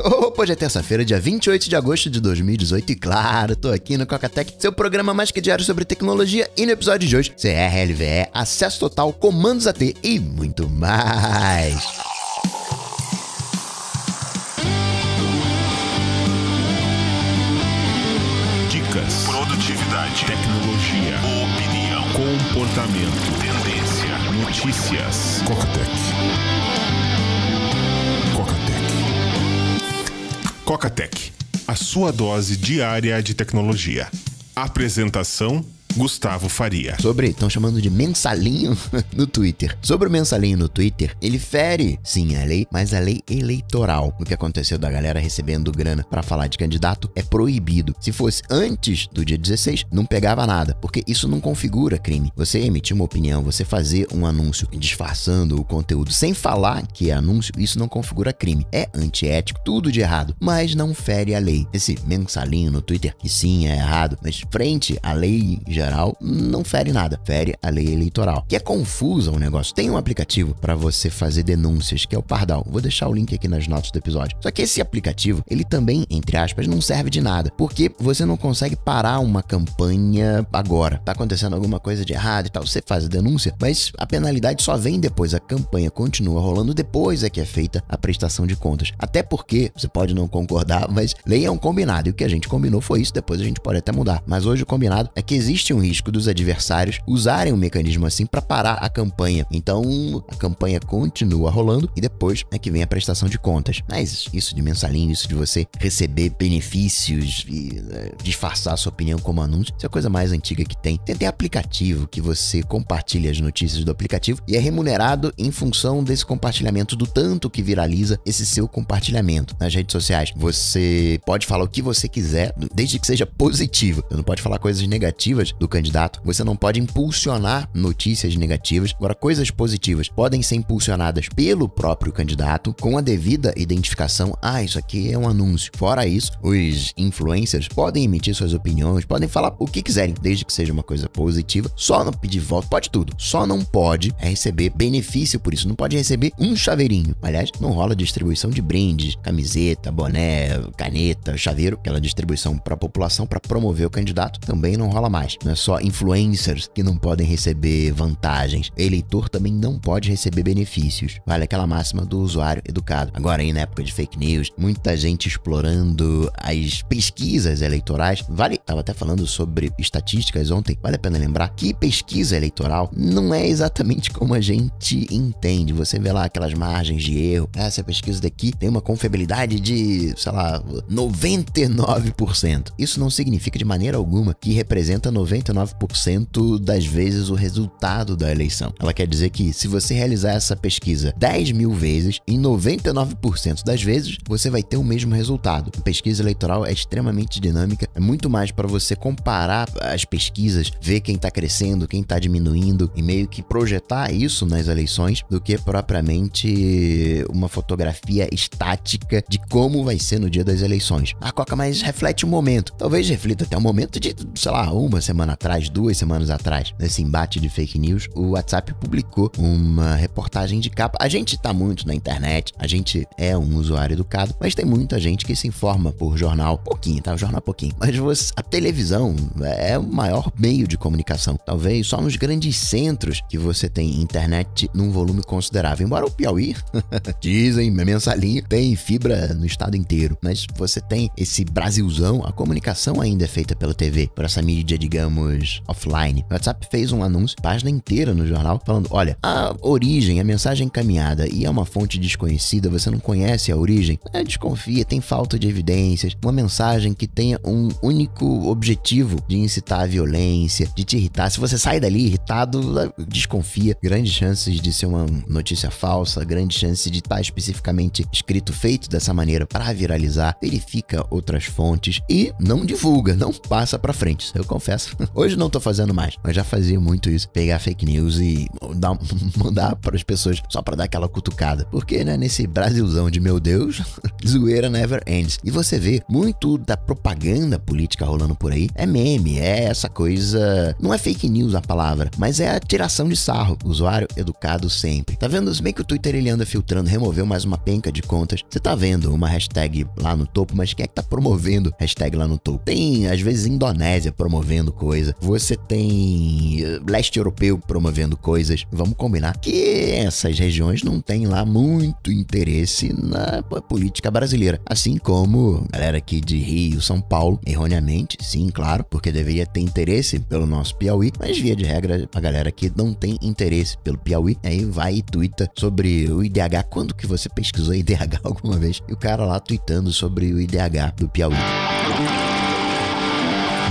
Hoje é terça-feira, dia 28 de agosto de 2018 e claro, tô aqui no Cocatec, seu programa mais que diário sobre tecnologia e no episódio de hoje, CRLVE, acesso total, comandos AT e muito mais. Dicas, produtividade, tecnologia, opinião, comportamento, tendência, notícias. Cocatec. Cocatec, a sua dose diária de tecnologia. Apresentação: Gustavo Faria. Estão chamando de mensalinho no Twitter. Sobre o mensalinho no Twitter, ele fere, sim, a lei, mas a lei eleitoral. O que aconteceu da galera recebendo grana pra falar de candidato é proibido. Se fosse antes do dia 16, não pegava nada, porque isso não configura crime. Você emitir uma opinião, você fazer um anúncio disfarçando o conteúdo sem falar que é anúncio, isso não configura crime. É antiético, tudo de errado, mas não fere a lei. Esse mensalinho no Twitter, que sim, é errado, mas frente à lei geral, não fere nada, fere a lei eleitoral, que é confusa o negócio. Tem um aplicativo para você fazer denúncias, que é o Pardal. Vou deixar o link aqui nas notas do episódio. Só que esse aplicativo, ele também, entre aspas, não serve de nada, porque você não consegue parar uma campanha agora. Tá acontecendo alguma coisa de errado e tal, você faz a denúncia, mas a penalidade só vem depois, a campanha continua rolando, depois é que é feita a prestação de contas. Até porque, você pode não concordar, mas lei é um combinado, e o que a gente combinou foi isso, depois a gente pode até mudar. Mas hoje o combinado é que existe um risco dos adversários usarem um mecanismo assim para parar a campanha. Então, a campanha continua rolando e depois é que vem a prestação de contas. Mas isso de mensalinho, isso de você receber benefícios e disfarçar a sua opinião como anúncio, isso é a coisa mais antiga que tem. Tem aplicativo que você compartilha as notícias do aplicativo e é remunerado em função desse compartilhamento, do tanto que viraliza esse seu compartilhamento nas redes sociais. Você pode falar o que você quiser, desde que seja positivo. Você não pode falar coisas negativas do candidato, você não pode impulsionar notícias negativas. Agora, coisas positivas podem ser impulsionadas pelo próprio candidato com a devida identificação. Isso aqui é um anúncio. Fora isso, os influencers podem emitir suas opiniões, podem falar o que quiserem, desde que seja uma coisa positiva. Só não pedir voto, pode tudo. Só não pode receber benefício por isso. Não pode receber um chaveirinho. Aliás, não rola distribuição de brindes, camiseta, boné, caneta, chaveiro. Aquela distribuição para a população para promover o candidato também não rola mais. Não é só influencers que não podem receber vantagens. Eleitor também não pode receber benefícios. Vale aquela máxima do usuário educado. Agora aí, na época de fake news, muita gente explorando as pesquisas eleitorais. Tava até falando sobre estatísticas ontem. Vale a pena lembrar que pesquisa eleitoral não é exatamente como a gente entende. Você vê lá aquelas margens de erro. Essa pesquisa daqui tem uma confiabilidade de, 99%. Isso não significa de maneira alguma que representa 99% das vezes o resultado da eleição. Ela quer dizer que se você realizar essa pesquisa 10 mil vezes, em 99% das vezes você vai ter o mesmo resultado. A pesquisa eleitoral é extremamente dinâmica, é muito mais para você comparar as pesquisas, ver quem tá crescendo, quem tá diminuindo e meio que projetar isso nas eleições do que propriamente uma fotografia estática de como vai ser no dia das eleições. A Coca mais reflete o momento. Talvez reflita até o momento de, uma semana atrás, 2 semanas atrás, nesse embate de fake news, o WhatsApp publicou uma reportagem de capa. A gente tá muito na internet, a gente é um usuário educado, mas tem muita gente que se informa por jornal, pouquinho, tá? O jornal pouquinho. Mas a televisão é o maior meio de comunicação. Talvez só nos grandes centros que você tem internet num volume considerável. Embora o Piauí, dizem, mensalinho, tem fibra no estado inteiro. Mas você tem esse Brasilzão, a comunicação ainda é feita pela TV, por essa mídia, digamos, offline. O WhatsApp fez um anúncio, página inteira no jornal, falando, olha, a origem, a mensagem encaminhada e é uma fonte desconhecida, você não conhece a origem, desconfia, tem falta de evidências, uma mensagem que tenha um único objetivo de incitar a violência, de te irritar. Se você sai dali irritado, desconfia. Grandes chances de ser uma notícia falsa, grandes chances de estar especificamente escrito, feito dessa maneira para viralizar. Verifica outras fontes e não divulga, não passa pra frente. Eu confesso, Hoje não tô fazendo mais, mas já fazia muito isso. Pegar fake news e mandar para as pessoas só para dar aquela cutucada. Porque, né, nesse Brasilzão de meu Deus, zoeira never ends. E você vê muito da propaganda política rolando por aí. É meme, é essa coisa... Não é fake news a palavra, mas é a tiração de sarro. Usuário educado sempre. Tá vendo? Se bem que o Twitter ele anda filtrando, removeu mais uma penca de contas. Você tá vendo uma hashtag lá no topo, mas quem é que tá promovendo hashtag lá no topo? Tem, às vezes, Indonésia promovendo coisa. Você tem leste europeu promovendo coisas. Vamos combinar que essas regiões não têm lá muito interesse na política brasileira. Assim como a galera aqui de Rio, São Paulo, erroneamente, sim, claro, porque deveria ter interesse pelo nosso Piauí, mas via de regra, a galera aqui não tem interesse pelo Piauí, aí vai e tuita sobre o IDH. Quando que você pesquisou IDH alguma vez? E o cara lá tuitando sobre o IDH do Piauí.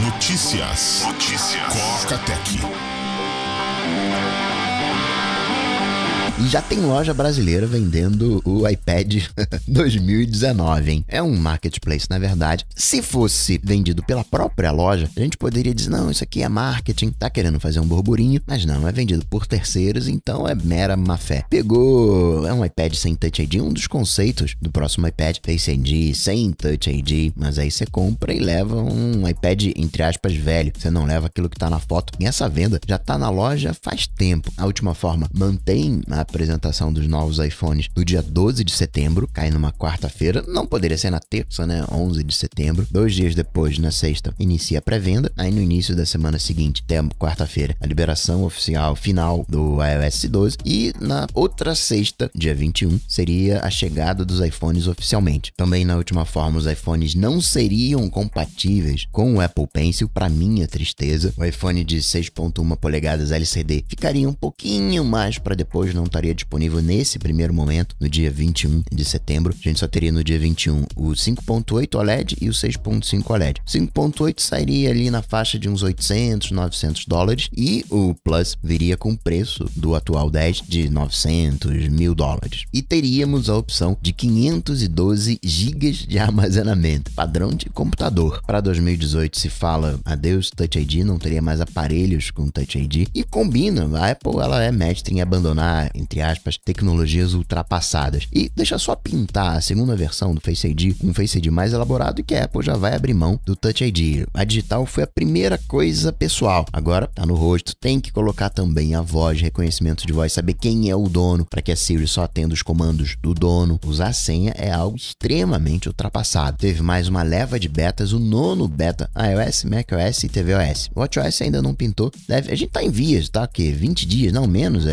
Notícias. Coca-Tech. E já tem loja brasileira vendendo o iPad 2019, hein? É um marketplace, na verdade. Se fosse vendido pela própria loja, a gente poderia dizer, não, isso aqui é marketing, tá querendo fazer um burburinho, mas não, é vendido por terceiros, então é mera má fé. É um iPad sem Touch ID, um dos conceitos do próximo iPad, Face ID, sem Touch ID, mas aí você compra e leva um iPad, entre aspas, velho. Você não leva aquilo que tá na foto. E essa venda já tá na loja faz tempo. A última forma, mantém a apresentação dos novos iPhones no dia 12 de setembro, cai numa quarta-feira, não poderia ser na terça, né, 11 de setembro, 2 dias depois, na sexta, inicia a pré-venda, aí no início da semana seguinte, até quarta-feira, a liberação oficial final do iOS 12, e na outra sexta, dia 21, seria a chegada dos iPhones oficialmente. Também na última forma, os iPhones não seriam compatíveis com o Apple Pencil, para minha tristeza. O iPhone de 6.1 polegadas LCD ficaria um pouquinho mais para depois, não estaria disponível nesse primeiro momento, no dia 21 de setembro. A gente só teria no dia 21 o 5.8 OLED e o 6.5 OLED. O 5.8 sairia ali na faixa de uns 800, 900 dólares e o Plus viria com o preço do atual 10 de 900, $1.000. E teríamos a opção de 512 GB de armazenamento, padrão de computador. Para 2018 se fala adeus Touch ID, não teria mais aparelhos com Touch ID e combina, a Apple ela é mestre em abandonar, entre aspas, tecnologias ultrapassadas. E deixa só pintar a segunda versão do Face ID, um Face ID mais elaborado, e que a Apple já vai abrir mão do Touch ID. A digital foi a primeira coisa pessoal, agora tá no rosto, tem que colocar também a voz, reconhecimento de voz, saber quem é o dono, para que a Siri só atenda os comandos do dono. Usar a senha é algo extremamente ultrapassado. Teve mais uma leva de betas, o 9º beta, iOS, macOS e tvOS. O WatchOS ainda não pintou, a gente tá em vias, tá? Que 20 dias, não menos,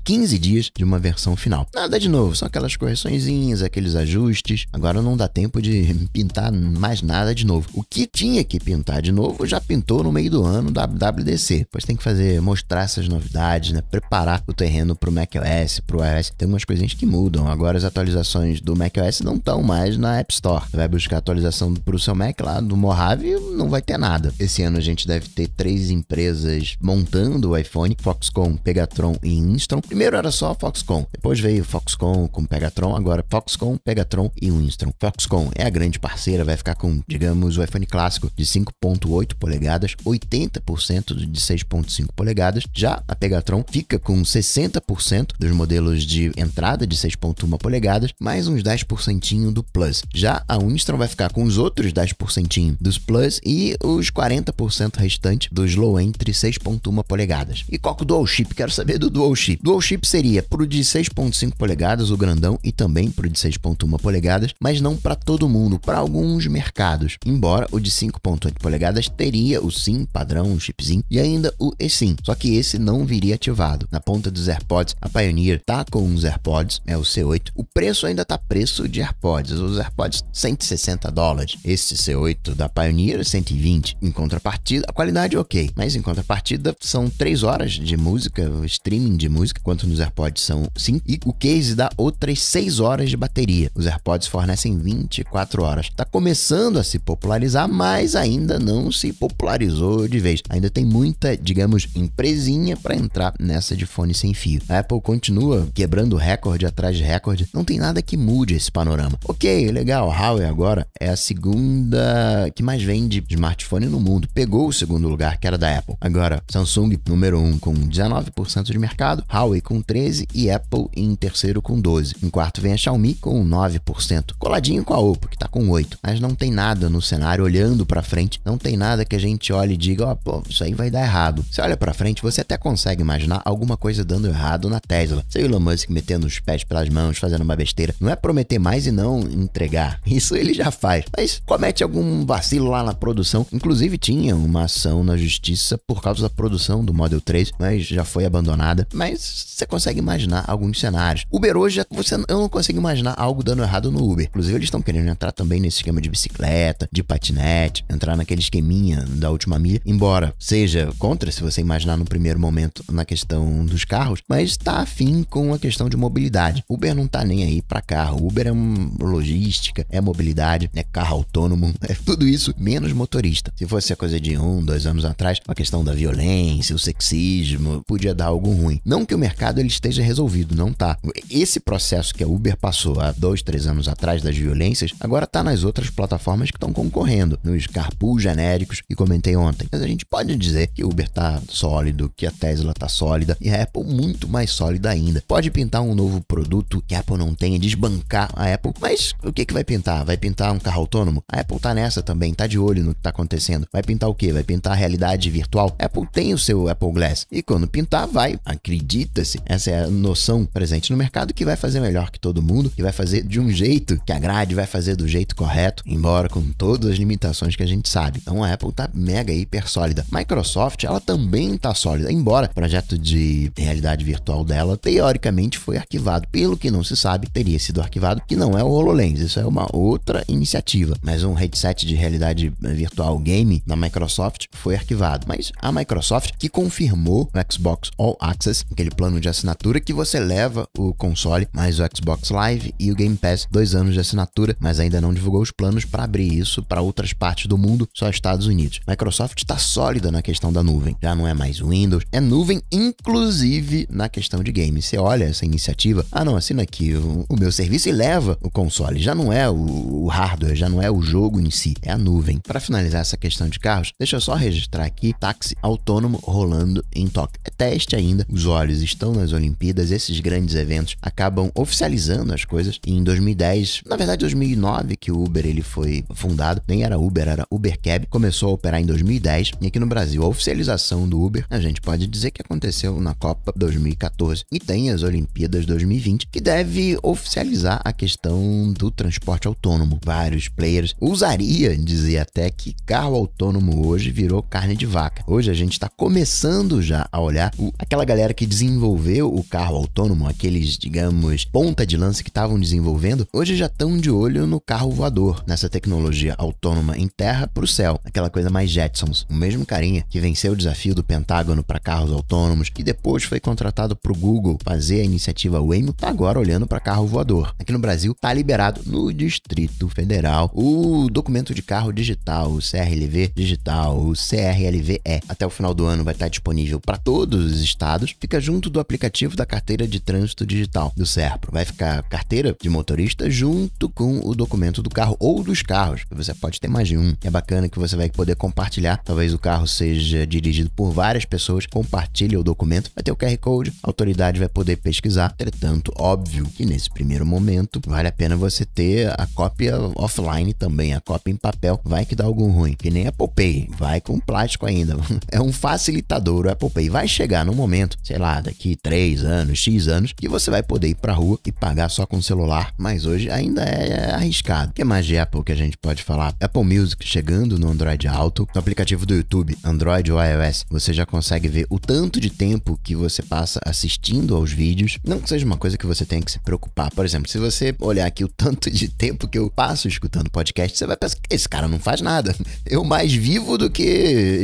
15 dias de uma versão final. Nada de novo, são aquelas correçõezinhas, aqueles ajustes. Agora não dá tempo de pintar mais nada de novo. O que tinha que pintar de novo já pintou no meio do ano da WWDC. Pois tem que mostrar essas novidades, né? Preparar o terreno pro macOS, pro iOS. Tem umas coisinhas que mudam. Agora as atualizações do macOS não estão mais na App Store. Você vai buscar atualização pro seu Mac lá do Mojave, não vai ter nada. Esse ano a gente deve ter 3 empresas montando o iPhone: Foxconn, Pegatron e Instron. Primeiro era só Foxconn, depois veio Foxconn com Pegatron, agora Foxconn, Pegatron e Instron. Foxconn é a grande parceira, vai ficar com, digamos, o iPhone clássico de 5.8 polegadas, 80% de 6.5 polegadas. Já a Pegatron fica com 60% dos modelos de entrada de 6.1 polegadas, mais uns 10% do Plus. Já a Instron vai ficar com os outros 10% dos Plus e os 40% restante dos low-end 6.1 polegadas. E qual que é o Dual Chip? Quero saber do Dual Chip. Dual Chip seria pro de 6.5 polegadas, o grandão, e também pro de 6.1 polegadas, mas não para todo mundo, para alguns mercados. Embora o de 5.8 polegadas teria o SIM padrão, um chipzinho, e ainda o eSIM, só que esse não viria ativado. Na ponta dos AirPods, a Pioneer tá com uns AirPods, é o C8. O preço ainda tá preço de AirPods, os AirPods $160. Esse C8 da Pioneer 120. Em contrapartida, a qualidade é ok, mas em contrapartida são 3 horas de música, streaming de música, enquanto nos AirPods são 5, e o case dá outras 6 horas de bateria. Os AirPods fornecem 24 horas. Tá começando a se popularizar, mas ainda não se popularizou de vez. Ainda tem muita, digamos, empresinha para entrar nessa de fone sem fio. A Apple continua quebrando recorde atrás de recorde. Não tem nada que mude esse panorama. Ok, legal, a Huawei agora é a segunda que mais vende de smartphone no mundo. Pegou o segundo lugar, que era da Apple. Agora, Samsung, número 1 com 19% de mercado, Huawei com 13% e Apple em terceiro com 12%. Em quarto vem a Xiaomi com 9%. Coladinho com a Oppo, que tá com 8%. Mas não tem nada no cenário olhando pra frente, não tem nada que a gente olhe e diga, ó, pô, isso aí vai dar errado. Você olha pra frente, você até consegue imaginar alguma coisa dando errado na Tesla. Sei o Elon Musk metendo os pés pelas mãos, fazendo uma besteira. Não é prometer mais e não entregar. Isso ele já faz. Mas comete algum vacilo lá na produção. Inclusive tinha uma ação na justiça por causa da produção do Model 3, mas já foi abandonada. Mas você consegue imaginar alguns cenários. Uber hoje, eu não consigo imaginar algo dando errado no Uber. Inclusive eles estão querendo entrar também nesse esquema de bicicleta, de patinete, entrar naquele esqueminha da última milha, embora seja contra, se você imaginar no primeiro momento, na questão dos carros, mas está afim com a questão de mobilidade. Uber não tá nem aí para carro. Uber é logística, é mobilidade, é carro autônomo, é tudo isso menos motorista. Se fosse a coisa de 2 anos atrás, a questão da violência, o sexismo, podia dar algo ruim. Não que o mercado ele esteja resolvido, não tá. Esse processo que a Uber passou há 2, 3 anos atrás das violências, agora tá nas outras plataformas que estão concorrendo, nos carpool genéricos que comentei ontem. Mas a gente pode dizer que o Uber tá sólido, que a Tesla tá sólida e a Apple muito mais sólida ainda. Pode pintar um novo produto que a Apple não tenha, desbancar a Apple, mas o que vai pintar? Vai pintar um carro autônomo? A Apple tá nessa também, tá de olho no que tá acontecendo. Vai pintar o quê? Vai pintar a realidade virtual? A Apple tem o seu Apple Glass e quando pintar vai, acredita-se, essa é a noção presente no mercado, que vai fazer melhor que todo mundo, que vai fazer de um jeito que agrade, vai fazer do jeito correto, embora com todas as limitações que a gente sabe. Então a Apple tá mega hiper sólida. Microsoft, ela também tá sólida, embora o projeto de realidade virtual dela teoricamente foi arquivado. Pelo que não se sabe, teria sido arquivado, que não é o HoloLens, isso é uma outra iniciativa. Mas um headset de realidade virtual game da Microsoft foi arquivado. Mas a Microsoft que confirmou o Xbox All Access, aquele plano de assinatura que você leva o console, mais o Xbox Live e o Game Pass, 2 anos de assinatura, mas ainda não divulgou os planos para abrir isso para outras partes do mundo, só Estados Unidos. Microsoft está sólida na questão da nuvem, já não é mais Windows, é nuvem inclusive na questão de games. Você olha essa iniciativa, não, assina aqui o meu serviço e leva o console, já não é o hardware, já não é o jogo em si, é a nuvem. Para finalizar essa questão de carros, deixa eu só registrar aqui, táxi autônomo rolando em Tóquio. É teste ainda, os olhos estão nas Olimpíadas, esses grandes eventos acabam oficializando as coisas. E em 2010, na verdade 2009 que o Uber ele foi fundado, nem era Uber, era Ubercab, começou a operar em 2010 e aqui no Brasil a oficialização do Uber, a gente pode dizer que aconteceu na Copa 2014 e tem as Olimpíadas 2020 que deve oficializar a questão do transporte autônomo. Vários players usaria dizer até que carro autônomo hoje virou carne de vaca. Hoje a gente está começando já a olhar aquela galera que desenvolveu o carro autônomo, aqueles, digamos, ponta de lança que estavam desenvolvendo, hoje já estão de olho no carro voador, nessa tecnologia autônoma em terra para o céu, aquela coisa mais Jetsons. O mesmo carinha que venceu o desafio do Pentágono para carros autônomos, que depois foi contratado para o Google fazer a iniciativa Waymo, tá agora olhando para carro voador. Aqui no Brasil tá liberado no Distrito Federal o documento de carro digital, o CRLV digital, o CRLVE. Até o final do ano vai estar disponível para todos os estados, fica junto do aplicativo da carteira de trânsito digital do SERPRO. Vai ficar carteira de motorista junto com o documento do carro ou dos carros, você pode ter mais de um. É bacana que você vai poder compartilhar, talvez o carro seja dirigido por várias pessoas, compartilha o documento, vai ter o QR Code, a autoridade vai poder pesquisar. Entretanto, óbvio que nesse primeiro momento vale a pena você ter a cópia offline também, a cópia em papel, vai que dá algum ruim, que nem a Apple Pay, vai com plástico ainda, é um facilitador o Apple Pay, vai chegar no momento, sei lá, daqui 3 anos, X anos, que você vai poder ir pra rua e pagar só com o celular, mas hoje ainda é arriscado. O que mais de Apple que a gente pode falar? Apple Music chegando no Android Auto, no aplicativo do YouTube, Android ou iOS, você já consegue ver o tanto de tempo que você passa assistindo aos vídeos, não que seja uma coisa que você tenha que se preocupar. Por exemplo, se você olhar aqui o tanto de tempo que eu passo escutando podcast, você vai pensar que esse cara não faz nada. Eu mais vivo do que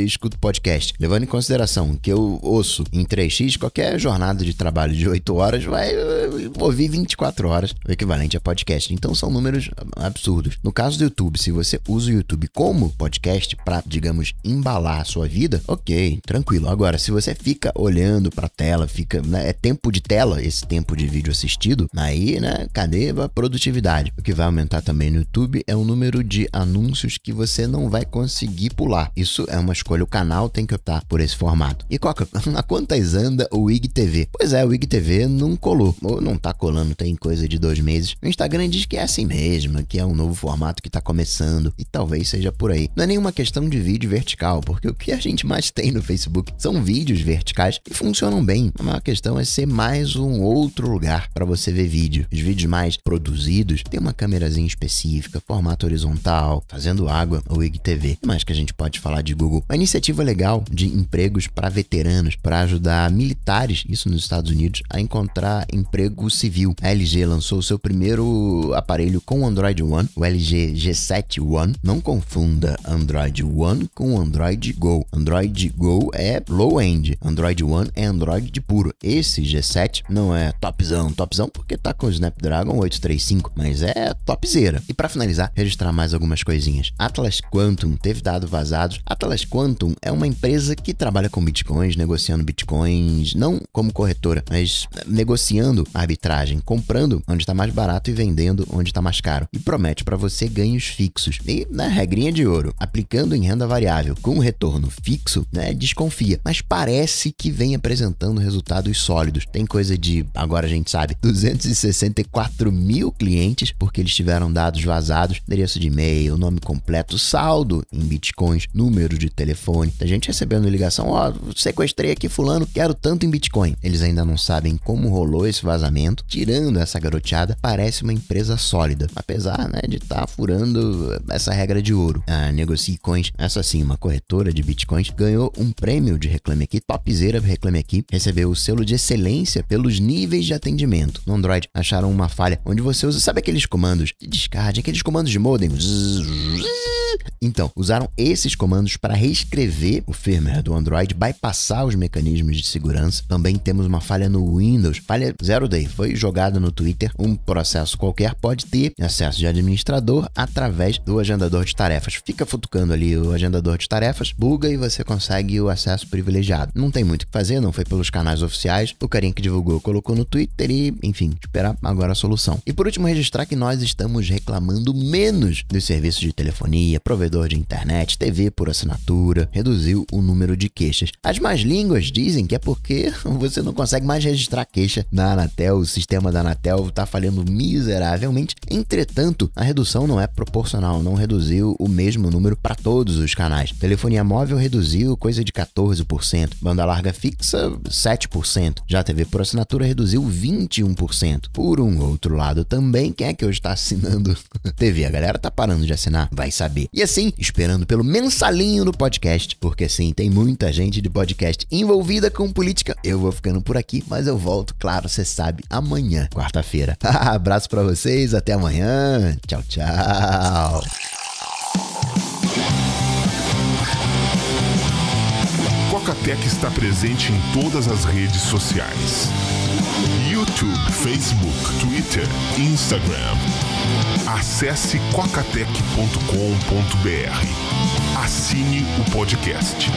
escuto podcast. Levando em consideração que eu ouço em 3x, qualquer jornada de trabalho de 8 horas vai ouvir 24 horas, o equivalente a podcast. Então são números absurdos. No caso do YouTube, se você usa o YouTube como podcast para, digamos, embalar a sua vida, ok, tranquilo. Agora, se você fica olhando pra tela, fica, né, é tempo de tela, esse tempo de vídeo assistido, aí, né, cadê a produtividade? O que vai aumentar também no YouTube é o número de anúncios que você não vai conseguir pular. Isso é uma escolha, o canal tem que optar por esse formato. E Coca, a quantas anda o IGTV? Pois é, o IGTV não colou, ou não tá colando, tem coisa de 2 meses. O Instagram diz que é assim mesmo, que é um novo formato que tá começando, e talvez seja por aí. Não é nenhuma questão de vídeo vertical, porque o que a gente mais tem no Facebook são vídeos verticais que funcionam bem. A questão é ser mais um outro lugar para você ver vídeo. Os vídeos mais produzidos tem uma câmerazinha específica, formato horizontal, fazendo água, o IGTV. Mais que a gente pode falar de Google. Uma iniciativa legal de empregos para veteranos, para ajudar militares, isso nos Estados Unidos, a encontrar emprego civil. A LG lançou o seu primeiro aparelho com Android One, o LG G7 One. Não confunda Android One com Android Go. Android Go é low-end, Android One é Android de puro. Esse G7 não é topzão porque tá com o Snapdragon 835, mas é topzera. E para finalizar, registrar mais algumas coisinhas. Atlas Quantum teve dados vazados. Atlas Quantum é uma empresa que trabalha com bitcoins, negociando bitcoins, não como corretora, mas negociando arbitragem, comprando onde está mais barato e vendendo onde está mais caro. E promete para você ganhos fixos. E na regrinha de ouro, aplicando em renda variável com retorno fixo, né, desconfia, mas parece que vem apresentando resultados sólidos. Tem coisa de, agora a gente sabe, 264 mil clientes, porque eles tiveram dados vazados, endereço de e-mail, nome completo, saldo em bitcoins, número de telefone. A gente recebendo ligação, sequestrei aqui fulano, quero tanto em bitcoin. Eles ainda não sabem como rolou esse vazamento. Tirando essa garoteada, parece uma empresa sólida, apesar, né, de estar furando essa regra de ouro. A NegociCoins, essa sim, uma corretora de bitcoins, ganhou um prêmio de Reclame Aqui, topzera Reclame Aqui, recebeu o selo de excelência pelos níveis de atendimento. No Android, acharam uma falha onde você usa, sabe aqueles comandos de descarte, aqueles comandos de modem? Então, usaram esses comandos para reescrever o firmware do Android, bypassar os mecanismos de segurança. Também temos uma falha no Windows, falha Zero Day, foi jogada no Twitter. Um processo qualquer pode ter acesso de administrador através do agendador de tarefas. Fica futucando ali o agendador de tarefas, buga e você consegue o acesso privilegiado. Não tem muito o que fazer, não foi pelos canais oficiais. O carinha que divulgou colocou no Twitter e, enfim, esperar agora a solução. E por último, registrar que nós estamos reclamando menos dos serviços de telefonia, provedor de internet, TV por assinatura, reduziu o número de queixas. As más línguas dizem que é porque você não consegue mais registrar queixa na Anatel, o sistema da Anatel está falhando miseravelmente. Entretanto, a redução não é proporcional, não reduziu o mesmo número para todos os canais. Telefonia móvel reduziu coisa de 14%, banda larga fixa 7%, já a TV por assinatura reduziu 21%. Por um outro lado também, quem é que hoje está assinando TV? A galera tá parando de assinar, vai saber. E assim, esperando pelo mensalinho do podcast, porque sim, tem muita gente de podcast envolvida com política. Eu vou ficando por aqui, mas eu volto, claro, você sabe, amanhã, quarta-feira. Abraço pra vocês, até amanhã. Tchau, tchau. Coca-Tech está presente em todas as redes sociais: YouTube, Facebook, Twitter, Instagram. Acesse cocatec.com.br. Assine o podcast.